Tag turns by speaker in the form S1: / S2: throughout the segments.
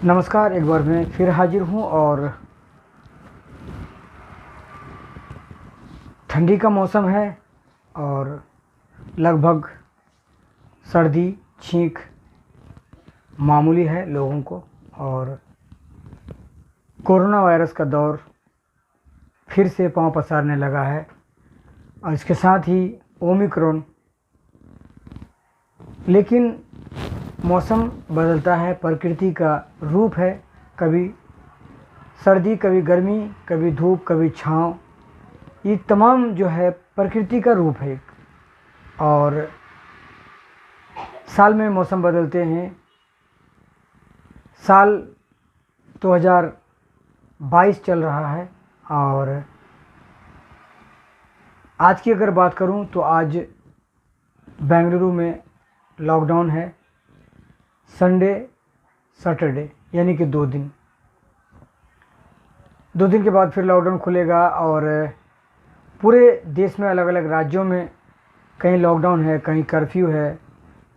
S1: नमस्कार। एक बार मैं फिर हाजिर हूँ और ठंडी का मौसम है और लगभग सर्दी छींक मामूली है लोगों को। और कोरोना वायरस का दौर फिर से पांव पसारने लगा है और इसके साथ ही ओमिक्रॉन। लेकिन मौसम बदलता है, प्रकृति का रूप है, कभी सर्दी कभी गर्मी, कभी धूप कभी छाँव। ये तमाम जो है प्रकृति का रूप है। और साल में मौसम बदलते हैं। साल 2022 चल रहा है और आज की अगर बात करूं तो आज बेंगलुरु में लॉकडाउन है, संडे सैटरडे यानी कि 2 दिन। 2 दिन के बाद फिर लॉकडाउन खुलेगा और पूरे देश में अलग अलग राज्यों में कहीं लॉकडाउन है, कहीं कर्फ्यू है।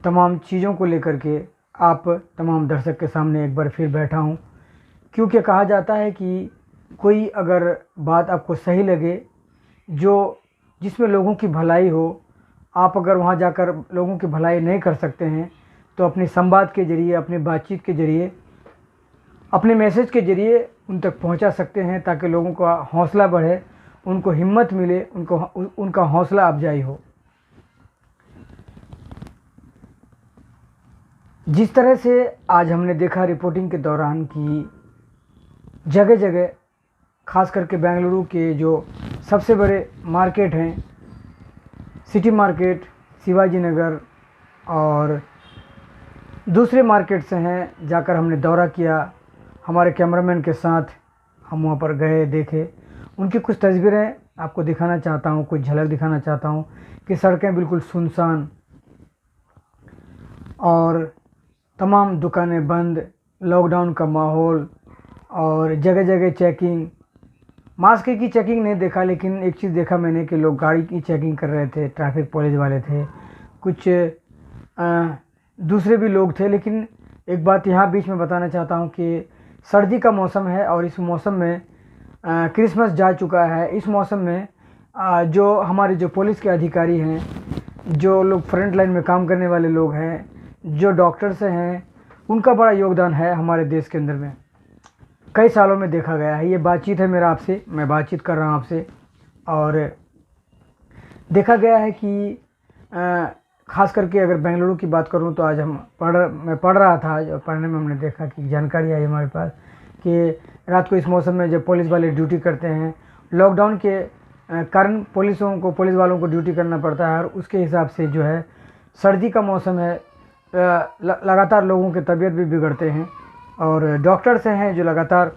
S1: तमाम चीज़ों को लेकर के आप तमाम दर्शक के सामने एक बार फिर बैठा हूँ, क्योंकि कहा जाता है कि कोई अगर बात आपको सही लगे, जो जिसमें लोगों की भलाई हो, आप अगर वहाँ जाकर लोगों की भलाई नहीं कर सकते हैं तो अपने संवाद के ज़रिए, अपनी बातचीत के ज़रिए, अपने मैसेज के ज़रिए उन तक पहुँचा सकते हैं, ताकि लोगों का हौसला बढ़े, उनको हिम्मत मिले, उनका हौसला अफजाई हो। जिस तरह से आज हमने देखा रिपोर्टिंग के दौरान कि जगह जगह, खास करके बेंगलुरु के जो सबसे बड़े मार्केट हैं, सिटी मार्केट, शिवाजी नगर और दूसरे मार्केट से हैं, जाकर हमने दौरा किया। हमारे कैमरामैन के साथ हम वहाँ पर गए, देखे। उनकी कुछ तस्वीरें आपको दिखाना चाहता हूँ, कुछ झलक दिखाना चाहता हूँ कि सड़कें बिल्कुल सुनसान और तमाम दुकानें बंद, लॉकडाउन का माहौल और जगह जगह चेकिंग। मास्क की चेकिंग नहीं देखा, लेकिन एक चीज़ देखा मैंने कि लोग गाड़ी की चेकिंग कर रहे थे, ट्रैफिक पुलिस वाले थे, कुछ दूसरे भी लोग थे। लेकिन एक बात यहाँ बीच में बताना चाहता हूँ कि सर्दी का मौसम है और इस मौसम में क्रिसमस जा चुका है। इस मौसम में जो हमारे जो पुलिस के अधिकारी हैं, जो लोग फ्रंट लाइन में काम करने वाले लोग हैं, जो डॉक्टर्स हैं, उनका बड़ा योगदान है हमारे देश के अंदर में। कई सालों में देखा गया है। ये बातचीत है मेरा आपसे, मैं बातचीत कर रहा हूँ आपसे। और देखा गया है कि ख़ास करके अगर बेंगलुरु की बात करूँ तो आज मैं पढ़ रहा था, जो पढ़ने में हमने देखा कि जानकारी आई हमारे पास कि रात को इस मौसम में जब पुलिस वाले ड्यूटी करते हैं, लॉकडाउन के कारण पुलिस वालों को ड्यूटी करना पड़ता है और उसके हिसाब से जो है सर्दी का मौसम है, लगातार लोगों के तबीयत भी बिगड़ते हैं। और डॉक्टर्स हैं जो लगातार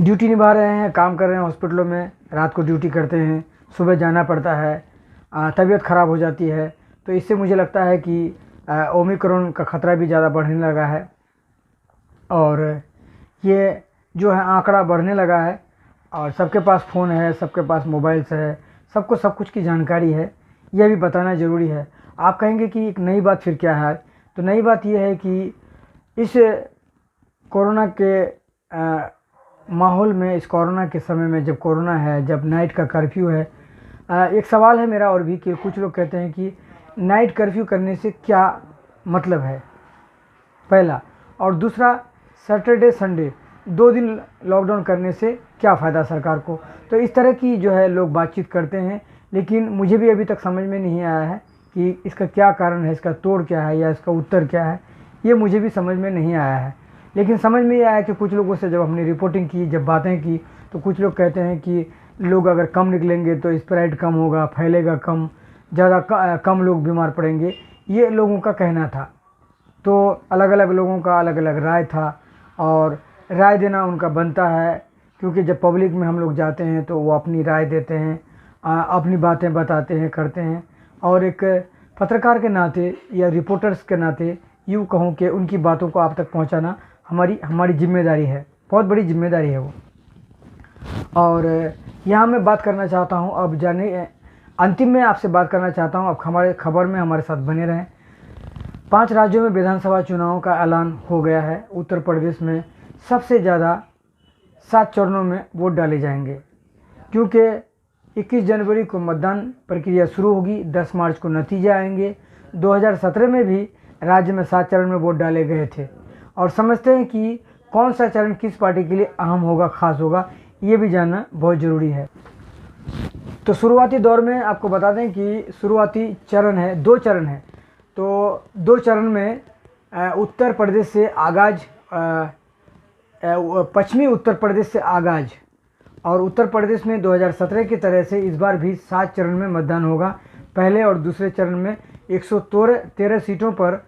S1: ड्यूटी निभा रहे हैं, काम कर रहे हैं हॉस्पिटलों में, रात को ड्यूटी करते हैं, सुबह जाना पड़ता है, तबीयत ख़राब हो जाती है। तो इससे मुझे लगता है कि ओमिक्रॉन का ख़तरा भी ज़्यादा बढ़ने लगा है और ये जो है आंकड़ा बढ़ने लगा है। और सबके पास फ़ोन है, सबके पास मोबाइल्स है, सबको सब कुछ की जानकारी है। यह भी बताना ज़रूरी है। आप कहेंगे कि एक नई बात फिर क्या है? तो नई बात यह है कि इस कोरोना के माहौल में, इस कोरोना के समय में, जब कोरोना है, जब नाइट का कर्फ्यू है, एक सवाल है मेरा और भी कि कुछ लोग कहते हैं कि नाइट कर्फ्यू करने से क्या मतलब है, पहला। और दूसरा, सैटरडे संडे 2 दिन लॉकडाउन करने से क्या फ़ायदा सरकार को। तो इस तरह की जो है लोग बातचीत करते हैं, लेकिन मुझे भी अभी तक समझ में नहीं आया है कि इसका क्या कारण है, इसका तोड़ क्या है या इसका उत्तर क्या है। ये मुझे भी समझ में नहीं आया है। लेकिन समझ में ये आया कि कुछ लोगों से जब हमने रिपोर्टिंग की, जब बातें की, तो कुछ लोग कहते हैं कि लोग अगर कम निकलेंगे तो स्प्रेड कम होगा, फैलेगा कम, ज़्यादा कम लोग बीमार पड़ेंगे। ये लोगों का कहना था। तो अलग अलग लोगों का अलग अलग राय था और राय देना उनका बनता है, क्योंकि जब पब्लिक में हम लोग जाते हैं तो वो अपनी राय देते हैं, अपनी बातें बताते हैं, करते हैं। और एक पत्रकार के नाते या रिपोर्टर्स के नाते यूँ कहूँ कि उनकी बातों को आप तक पहुँचाना हमारी जिम्मेदारी है, बहुत बड़ी जिम्मेदारी है वो। और यहाँ मैं बात करना चाहता हूँ, अब अंतिम में आपसे बात करना चाहता हूँ। अब हमारे खबर में हमारे साथ बने रहें। 5 राज्यों में विधानसभा चुनाव का ऐलान हो गया है। उत्तर प्रदेश में सबसे ज़्यादा 7 चरणों में वोट डाले जाएंगे, क्योंकि 21 जनवरी को मतदान प्रक्रिया शुरू होगी, 10 मार्च को नतीजे आएंगे। 2017 में भी राज्य में 7 चरण में वोट डाले गए थे और समझते हैं कि कौन सा चरण किस पार्टी के लिए अहम होगा, खास होगा, ये भी जानना बहुत ज़रूरी है। तो शुरुआती दौर में आपको बता दें कि शुरुआती चरण है, 2 चरण है। तो 2 चरण में उत्तर प्रदेश से आगाज़, पश्चिमी उत्तर प्रदेश से आगाज़, और उत्तर प्रदेश में 2017 की तरह से इस बार भी 7 चरण में मतदान होगा। पहले और दूसरे चरण में 113 सीटों पर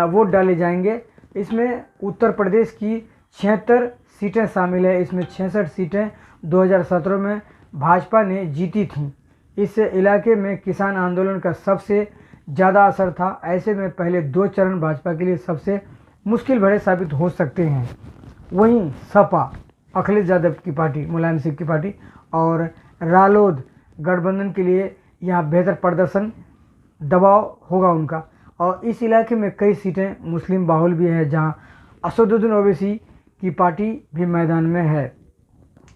S1: वोट डाले जाएंगे। इसमें उत्तर प्रदेश की 76 सीटें शामिल है। इसमें 66 सीटें 2017 में भाजपा ने जीती थीं। इस इलाके में किसान आंदोलन का सबसे ज़्यादा असर था। ऐसे में पहले 2 चरण भाजपा के लिए सबसे मुश्किल भरे साबित हो सकते हैं। वहीं सपा, अखिलेश यादव की पार्टी, मुलायम सिंह की पार्टी, और रालोद गठबंधन के लिए यहाँ बेहतर प्रदर्शन, दबाव होगा उनका। और इस इलाके में कई सीटें मुस्लिम बाहुल भी हैं, जहाँ असदुद्दीन ओवैसी की पार्टी भी मैदान में है।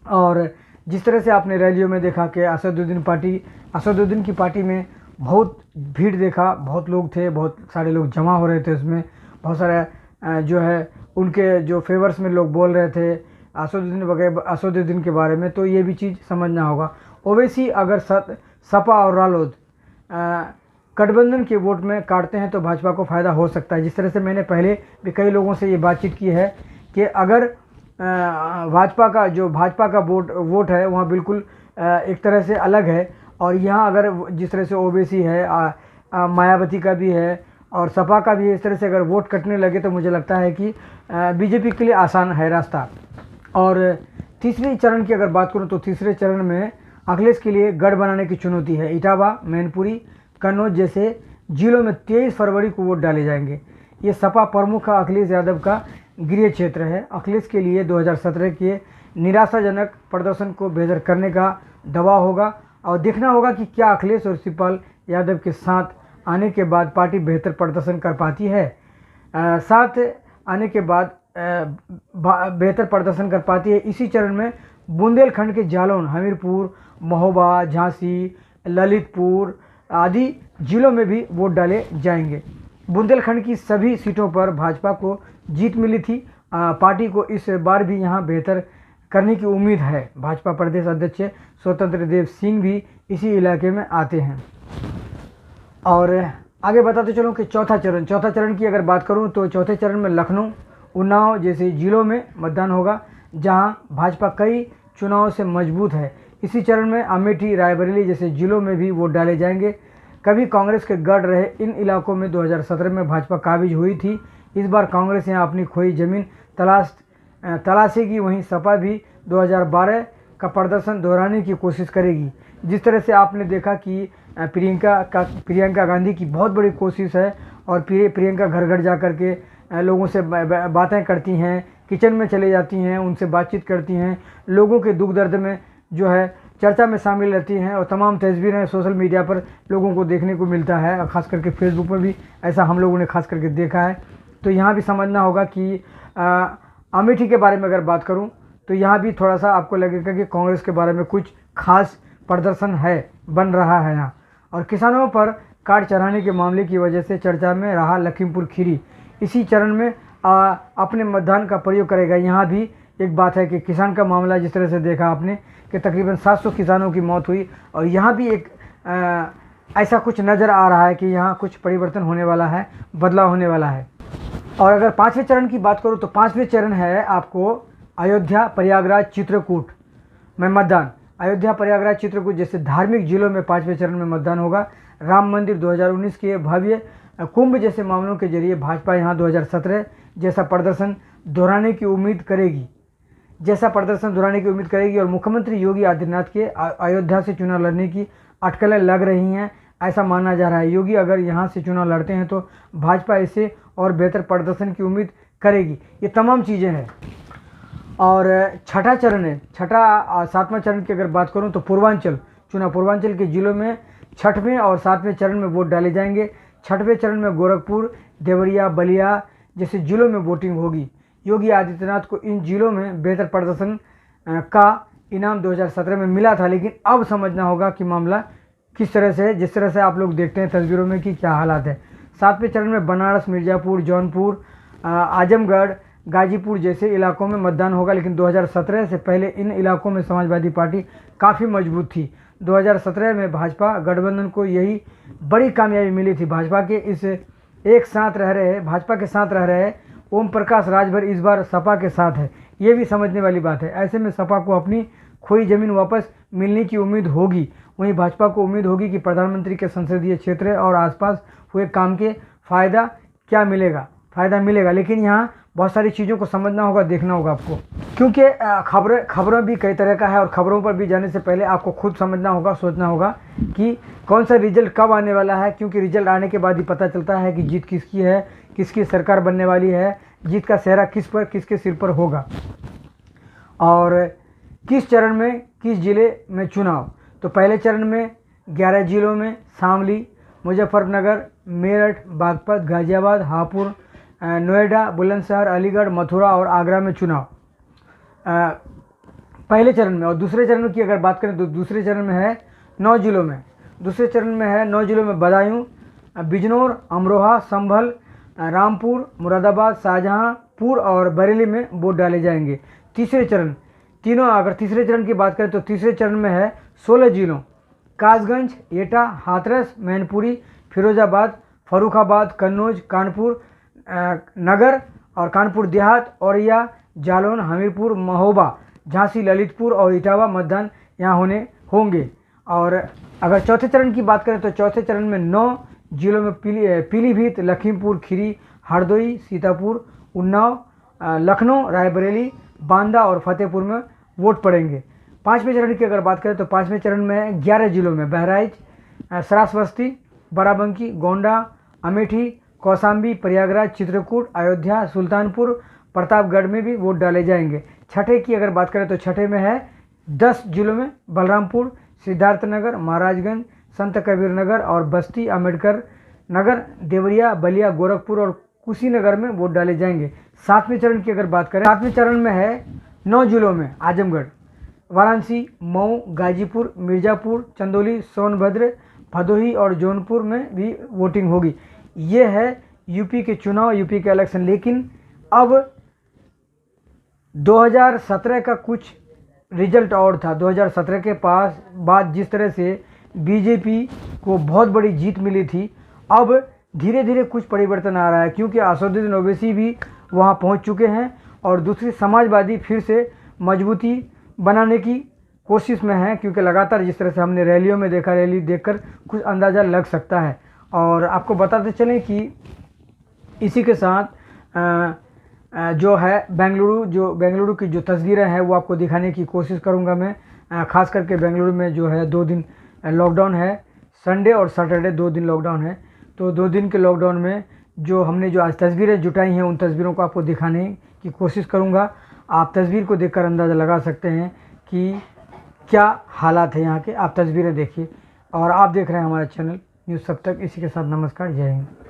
S1: और जिस तरह से आपने रैलियों में देखा कि असदुद्दीन की पार्टी में बहुत भीड़ देखा, बहुत लोग थे, बहुत सारे लोग जमा हो रहे थे। उसमें बहुत सारे जो है उनके जो फेवर्स में लोग बोल रहे थे असदुद्दीन के बारे में। तो ये भी चीज़ समझना होगा। ओवैसी अगर सपा और रालोद गठबंधन के वोट में काटते हैं तो भाजपा को फ़ायदा हो सकता है। जिस तरह से मैंने पहले भी कई लोगों से ये बातचीत की है कि अगर भाजपा का वोट है वहाँ बिल्कुल एक तरह से अलग है, और यहाँ अगर जिस तरह से ओवैसी है, मायावती का भी है और सपा का भी है, इस तरह से अगर वोट कटने लगे तो मुझे लगता है कि बीजेपी के लिए आसान है रास्ता। और तीसरे चरण की अगर बात करूं तो तीसरे चरण में अखिलेश के लिए गढ़ बनाने की चुनौती है। इटावा, मैनपुरी, कन्नौज जैसे जिलों में 23 फरवरी को वोट डाले जाएंगे। ये सपा प्रमुख अखिलेश यादव का गृह क्षेत्र है। अखिलेश के लिए 2017 के निराशाजनक प्रदर्शन को बेहतर करने का दबाव होगा, और देखना होगा कि क्या अखिलेश और शिवपाल यादव के साथ आने के बाद पार्टी बेहतर प्रदर्शन कर पाती है। साथ आने के बाद बेहतर प्रदर्शन कर पाती है। इसी चरण में बुंदेलखंड के जालौन, हमीरपुर, महोबा, झांसी, ललितपुर आदि जिलों में भी वोट डाले जाएंगे। बुंदेलखंड की सभी सीटों पर भाजपा को जीत मिली थी। पार्टी को इस बार भी यहां बेहतर करने की उम्मीद है। भाजपा प्रदेश अध्यक्ष स्वतंत्र देव सिंह भी इसी इलाके में आते हैं। और आगे बताते चलूँ कि चौथा चरण की अगर बात करूं तो चौथे चरण में लखनऊ, उन्नाव जैसे जिलों में मतदान होगा, जहां भाजपा कई चुनावों से मजबूत है। इसी चरण में अमेठी, रायबरेली जैसे जिलों में भी वोट डाले जाएंगे। कभी कांग्रेस के गढ़ रहे इन इलाकों में 2017 में भाजपा काबिज हुई थी। इस बार कांग्रेस यहां अपनी खोई जमीन तलाशेगी। वहीं सपा भी 2012 का प्रदर्शन दोहराने की कोशिश करेगी। जिस तरह से आपने देखा कि प्रियंका गांधी की बहुत बड़ी कोशिश है, और प्रियंका घर घर जा कर के लोगों से बातें करती हैं, किचन में चले जाती हैं, उनसे बातचीत करती हैं, लोगों के दुख दर्द में जो है चर्चा में शामिल रहती हैं, और तमाम तस्वीरें सोशल मीडिया पर लोगों को देखने को मिलता है। खास करके फेसबुक में भी ऐसा हम लोगों ने खास करके देखा है। तो यहाँ भी समझना होगा कि अमेठी के बारे में अगर बात करूँ तो यहाँ भी थोड़ा सा आपको लगेगा कि कांग्रेस के बारे में कुछ खास प्रदर्शन बन रहा है यहाँ। और किसानों पर कार्ड चढ़ाने के मामले की वजह से चर्चा में रहा लखीमपुर खीरी। इसी चरण में अपने मतदान का प्रयोग करेगा। यहाँ भी एक बात है कि किसान का मामला जिस तरह से देखा आपने कि तकरीबन 700 किसानों की मौत हुई, और यहाँ भी एक ऐसा कुछ नज़र आ रहा है कि यहाँ कुछ परिवर्तन होने वाला है, बदलाव होने वाला है। और अगर 5वें चरण की बात करूँ तो 5वें चरण है आपको अयोध्या, प्रयागराज, चित्रकूट में मतदान। अयोध्या, प्रयागराज, चित्रकूट जैसे धार्मिक जिलों में 5वें चरण में मतदान होगा। राम मंदिर, 2019 के भव्य कुंभ जैसे मामलों के जरिए भाजपा यहाँ 2017 जैसा प्रदर्शन दोहराने की उम्मीद करेगी और मुख्यमंत्री योगी आदित्यनाथ के अयोध्या से चुनाव लड़ने की अटकलें लग रही हैं, ऐसा माना जा रहा है। योगी अगर यहाँ से चुनाव लड़ते हैं तो भाजपा इससे और बेहतर प्रदर्शन की उम्मीद करेगी। ये तमाम चीज़ें हैं। और छठा चरण है, 7वां चरण की अगर बात करूं तो पूर्वांचल के जिलों में 6वें और 7वें चरण में वोट डाले जाएंगे। छठवें चरण में गोरखपुर, देवरिया, बलिया जैसे जिलों में वोटिंग होगी। योगी आदित्यनाथ को इन जिलों में बेहतर प्रदर्शन का इनाम 2017 में मिला था, लेकिन अब समझना होगा कि मामला किस तरह से है, जिस तरह से आप लोग देखते हैं तस्वीरों में कि क्या हालात है। सातवें चरण में बनारस, मिर्ज़ापुर, जौनपुर, आजमगढ़, गाजीपुर जैसे इलाकों में मतदान होगा, लेकिन 2017 से पहले इन इलाकों में समाजवादी पार्टी काफ़ी मजबूत थी। 2017 में भाजपा गठबंधन को यही बड़ी कामयाबी मिली थी। भाजपा के भाजपा के साथ रह रहे ओम प्रकाश राजभर इस बार सपा के साथ है, ये भी समझने वाली बात है। ऐसे में सपा को अपनी खोई जमीन वापस मिलने की उम्मीद होगी। वहीं भाजपा को उम्मीद होगी कि प्रधानमंत्री के संसदीय क्षेत्र और आसपास हुए काम के फ़ायदा मिलेगा, लेकिन यहाँ बहुत सारी चीज़ों को समझना होगा, देखना होगा आपको, क्योंकि खबरें भी कई तरह का है और खबरों पर भी जाने से पहले आपको खुद समझना होगा, सोचना होगा कि कौन सा रिजल्ट कब आने वाला है, क्योंकि रिजल्ट आने के बाद ही पता चलता है कि जीत किसकी है, किसकी सरकार बनने वाली है, जीत का सेहरा किसके सिर पर होगा और किस चरण में किस जिले में चुनाव। तो पहले चरण में 11 जिलों में शामली, मुजफ्फरनगर, मेरठ, बागपत, गाज़ियाबाद, हापुड़, नोएडा, बुलंदशहर, अलीगढ़, मथुरा और आगरा में चुनाव पहले चरण में। और दूसरे चरण की अगर बात करें तो दूसरे चरण में है 9 जिलों में। दूसरे चरण में है 9 जिलों में बदायूं, बिजनौर, अमरोहा, संभल, रामपुर, मुरादाबाद, शाहजहांपुर और बरेली में वोट डाले जाएंगे। तीसरे चरण अगर तीसरे चरण की बात करें तो तीसरे चरण में है 16 जिलों, कासगंज, एटा, हाथरस, मैनपुरी, फिरोजाबाद, फर्रुखाबाद, कन्नौज, कानपुर नगर और कानपुर देहात, औरैया, जालौन, हमीरपुर, महोबा, झांसी, ललितपुर और इटावा मतदान यहाँ होंगे। और अगर चौथे चरण की बात करें तो चौथे चरण में 9 जिलों में पीलीभीत, लखीमपुर खीरी, हरदोई, सीतापुर, उन्नाव, लखनऊ, रायबरेली, बांदा और फतेहपुर में वोट पड़ेंगे। पाँचवें चरण की अगर बात करें तो पाँचवें चरण में 11 जिलों में बहराइच, सरासबस्ती, बाराबंकी, गोंडा, अमेठी, कौशाम्बी, प्रयागराज, चित्रकूट, अयोध्या, सुल्तानपुर, प्रतापगढ़ में भी वोट डाले जाएंगे। छठे की अगर बात करें तो छठे में है 10 जिलों में बलरामपुर, सिद्धार्थनगर, महाराजगंज, संत कबीर नगर और बस्ती, अम्बेडकर नगर, देवरिया, बलिया, गोरखपुर और कुशीनगर में वोट डाले जाएंगे। सातवें चरण की अगर बात करें, सातवें चरण में है 9 जिलों में आजमगढ़, वाराणसी, मऊ, गाजीपुर, मिर्ज़ापुर, चंदौली, सोनभद्र, भदोही और जौनपुर में भी वोटिंग होगी। ये है यूपी के चुनाव, यूपी के इलेक्शन। लेकिन अब 2017 का कुछ रिजल्ट और था। 2017 के बाद जिस तरह से बीजेपी को बहुत बड़ी जीत मिली थी, अब धीरे धीरे कुछ परिवर्तन आ रहा है, क्योंकि असदुद्दीन ओवैसी भी वहां पहुंच चुके हैं और दूसरी समाजवादी फिर से मजबूती बनाने की कोशिश में है, क्योंकि लगातार जिस तरह से हमने रैलियों में देखा, रैली देखकर कुछ अंदाज़ा लग सकता है। और आपको बताते चलें कि इसी के साथ जो है बेंगलुरु की जो तस्वीरें हैं वो आपको दिखाने की कोशिश करूंगा मैं। ख़ास करके बेंगलुरु में जो है 2 दिन लॉकडाउन है, संडे और सैटरडे 2 दिन लॉकडाउन है। तो 2 दिन के लॉकडाउन में जो हमने जो आज तस्वीरें जुटाई हैं, उन तस्वीरों को आपको दिखाने की कोशिश करूंगा। आप तस्वीर को देखकर अंदाज़ा लगा सकते हैं कि क्या हालात है यहाँ के। आप तस्वीरें देखिए और आप देख रहे हैं हमारा चैनल न्यूज़ सब तक। इसी के साथ नमस्कार, जय हिंद।